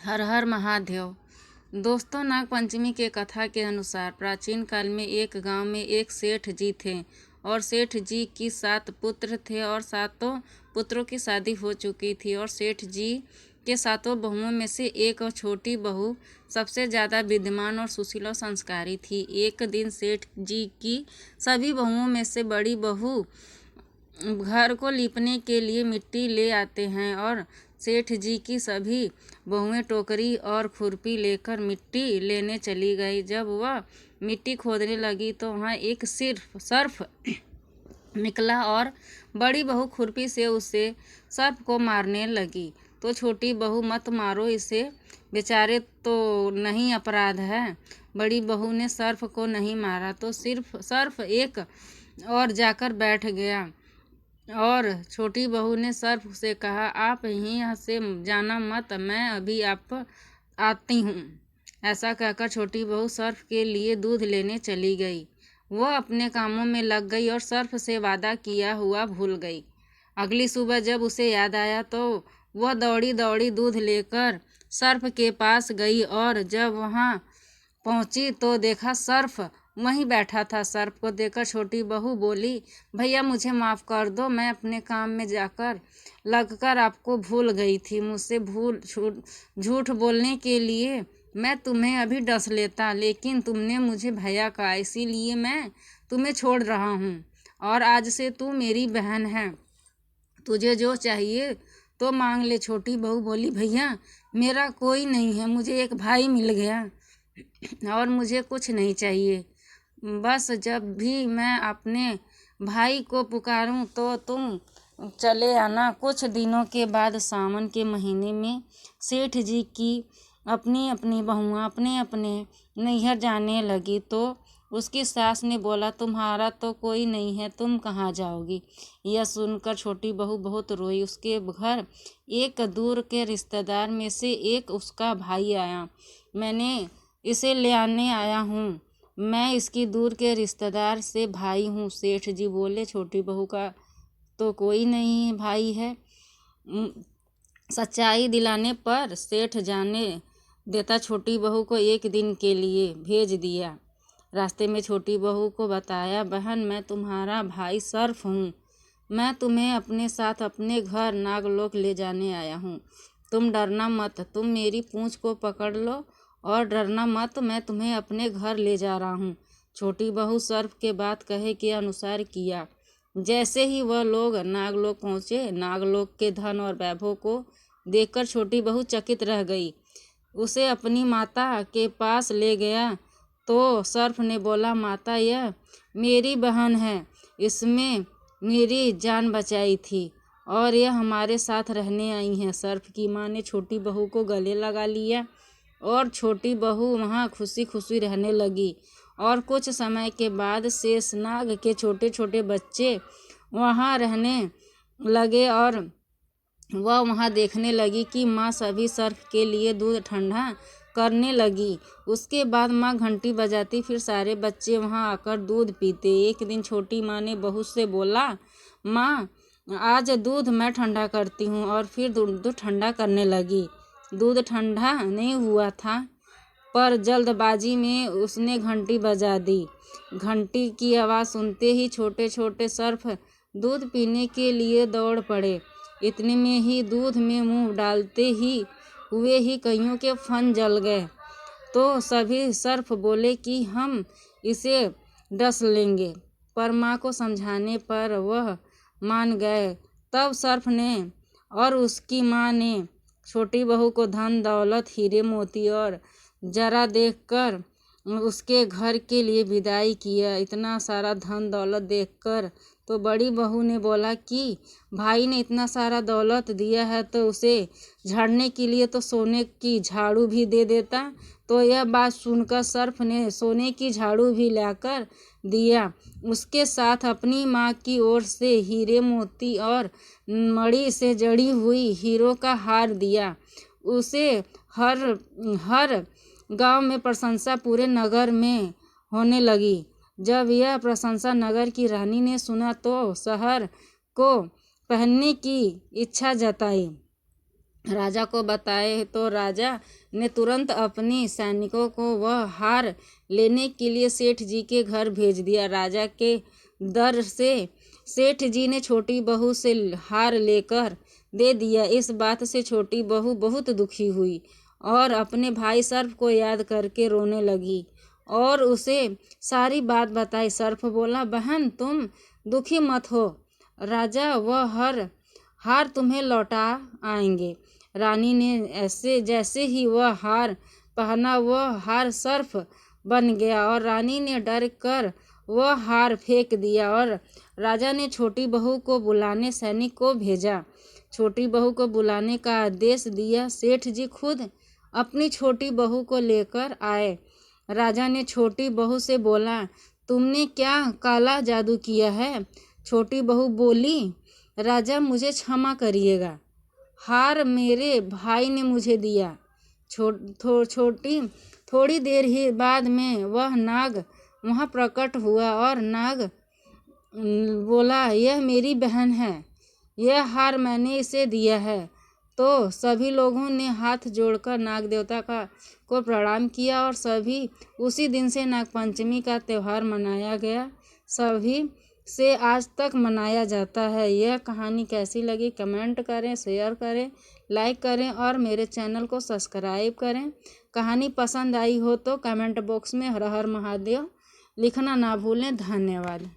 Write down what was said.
हर हर महादेव। दोस्तों, नागपंचमी के कथा के अनुसार प्राचीन काल में एक गांव में एक सेठ जी थे और सेठ जी की 7 पुत्र थे और 7 पुत्रों की शादी हो चुकी थी। और सेठ जी के 7 बहुओं में से एक और छोटी बहू सबसे ज़्यादा विद्वान और सुशील और संस्कारी थी। एक दिन सेठ जी की सभी बहुओं में से बड़ी बहू घर को लीपने के लिए मिट्टी ले आते हैं और सेठ जी की सभी बहुएं टोकरी और खुरपी लेकर मिट्टी लेने चली गई। जब वह मिट्टी खोदने लगी तो वहाँ एक सर्प निकला और बड़ी बहू खुरपी से उसे सर्प को मारने लगी। तो छोटी बहू, मत मारो इसे, बेचारे तो नहीं अपराध है। बड़ी बहू ने सर्प को नहीं मारा तो सिर्फ सर्प एक और जाकर बैठ गया और छोटी बहू ने सर्प से कहा, आप यहीं से जाना मत, मैं अभी आप आती हूँ। ऐसा कहकर छोटी बहू सर्प के लिए दूध लेने चली गई। वह अपने कामों में लग गई और सर्प से वादा किया हुआ भूल गई। अगली सुबह जब उसे याद आया तो वह दौड़ी दौड़ी दूध लेकर सर्प के पास गई और जब वहाँ पहुंची तो देखा सर्प वहीं बैठा था। सर्प को देखकर छोटी बहू बोली, भैया मुझे माफ़ कर दो, मैं अपने काम में जाकर लगकर आपको भूल गई थी। मुझसे झूठ बोलने के लिए मैं तुम्हें अभी डस लेता, लेकिन तुमने मुझे भैया कहा, इसीलिए मैं तुम्हें छोड़ रहा हूँ और आज से तू मेरी बहन है। तुझे जो चाहिए तो मांग ले। छोटी बहू बोली, भैया मेरा कोई नहीं है, मुझे एक भाई मिल गया और मुझे कुछ नहीं चाहिए। बस जब भी मैं अपने भाई को पुकारूं तो तुम चले आना। कुछ दिनों के बाद सावन के महीने में सेठ जी की अपनी अपनी बहुआं अपने अपने नैहर जाने लगी तो उसकी सास ने बोला, तुम्हारा तो कोई नहीं है, तुम कहाँ जाओगी। यह सुनकर छोटी बहू बहुत रोई। उसके घर एक दूर के रिश्तेदार में से एक उसका भाई आया। मैंने इसे ले आने आया हूँ, मैं इसकी दूर के रिश्तेदार से भाई हूँ। सेठ जी बोले, छोटी बहू का तो कोई नहीं भाई है। सच्चाई दिलाने पर सेठ जाने देता छोटी बहू को एक दिन के लिए भेज दिया। रास्ते में छोटी बहू को बताया, बहन मैं तुम्हारा भाई सर्प हूँ, मैं तुम्हें अपने साथ अपने घर नागलोक ले जाने आया हूँ। तुम डरना मत, तुम मेरी पूंछ को पकड़ लो और डरना मत, मैं तुम्हें अपने घर ले जा रहा हूँ। छोटी बहू सर्प के बात कहे के अनुसार किया। जैसे ही वह लोग नागलोक पहुँचे, नागलोक के धन और वैभव को देखकर छोटी बहू चकित रह गई। उसे अपनी माता के पास ले गया तो सर्प ने बोला, माता यह मेरी बहन है, इसमें मेरी जान बचाई थी और यह हमारे साथ रहने आई हैं। सर्प की माँ ने छोटी बहू को गले लगा लिया और छोटी बहू वहाँ खुशी खुशी रहने लगी। और कुछ समय के बाद शेषनाग के छोटे छोटे बच्चे वहाँ रहने लगे और वह वहाँ देखने लगी कि माँ सभी सर्प के लिए दूध ठंडा करने लगी। उसके बाद माँ घंटी बजाती, फिर सारे बच्चे वहाँ आकर दूध पीते। एक दिन छोटी माँ ने बहू से बोला, माँ आज दूध मैं ठंडा करती हूँ। और फिर दूध ठंडा करने लगी। दूध ठंडा नहीं हुआ था पर जल्दबाजी में उसने घंटी बजा दी। घंटी की आवाज़ सुनते ही छोटे छोटे सर्प दूध पीने के लिए दौड़ पड़े। इतने में ही दूध में मुंह डालते ही हुए ही कईयों के फन जल गए। तो सभी सर्प बोले कि हम इसे डस लेंगे, पर माँ को समझाने पर वह मान गए। तब सर्प ने और उसकी माँ ने छोटी बहू को धन दौलत, हीरे मोती और जरा देखकर उसके घर के लिए विदाई किया। इतना सारा धन दौलत देखकर तो बड़ी बहू ने बोला कि भाई ने इतना सारा दौलत दिया है तो उसे झाड़ने के लिए तो सोने की झाड़ू भी दे देता। तो यह बात सुनकर सर्प ने सोने की झाड़ू भी लाकर दिया। उसके साथ अपनी माँ की ओर से हीरे मोती और मणि से जड़ी हुई हीरों का हार दिया। उसे हर गांव में प्रशंसा पूरे नगर में होने लगी। जब यह प्रशंसा नगर की रानी ने सुना तो शहर को पहनने की इच्छा जताई। राजा को बताए तो राजा ने तुरंत अपने सैनिकों को वह हार लेने के लिए सेठ जी के घर भेज दिया। राजा के दर से सेठ जी ने छोटी बहू से हार लेकर दे दिया। इस बात से छोटी बहू बहुत दुखी हुई और अपने भाई सर्प को याद करके रोने लगी और उसे सारी बात बताई। सर्प बोला, बहन तुम दुखी मत हो, राजा वह हार तुम्हें लौटा आएंगे। रानी ने ऐसे जैसे ही वह हार पहना वह हार सर्प बन गया और रानी ने डर कर वह हार फेंक दिया और राजा ने छोटी बहू को बुलाने सैनिक को भेजा। छोटी बहू को बुलाने का आदेश दिया। सेठ जी खुद अपनी छोटी बहू को लेकर आए। राजा ने छोटी बहू से बोला, तुमने क्या काला जादू किया है? छोटी बहू बोली, राजा मुझे क्षमा करिएगा, हार मेरे भाई ने मुझे दिया। छोटी थोड़ी देर ही बाद में वह नाग वहाँ प्रकट हुआ और नाग बोला, यह मेरी बहन है, यह हार मैंने इसे दिया है। तो सभी लोगों ने हाथ जोड़कर नाग देवता को प्रणाम किया और सभी उसी दिन से नागपंचमी का त्यौहार मनाया गया। सभी से आज तक मनाया जाता है। यह कहानी कैसी लगी कमेंट करें, शेयर करें, लाइक करें और मेरे चैनल को सब्सक्राइब करें। कहानी पसंद आई हो तो कमेंट बॉक्स में हर हर महादेव लिखना ना भूलें। धन्यवाद।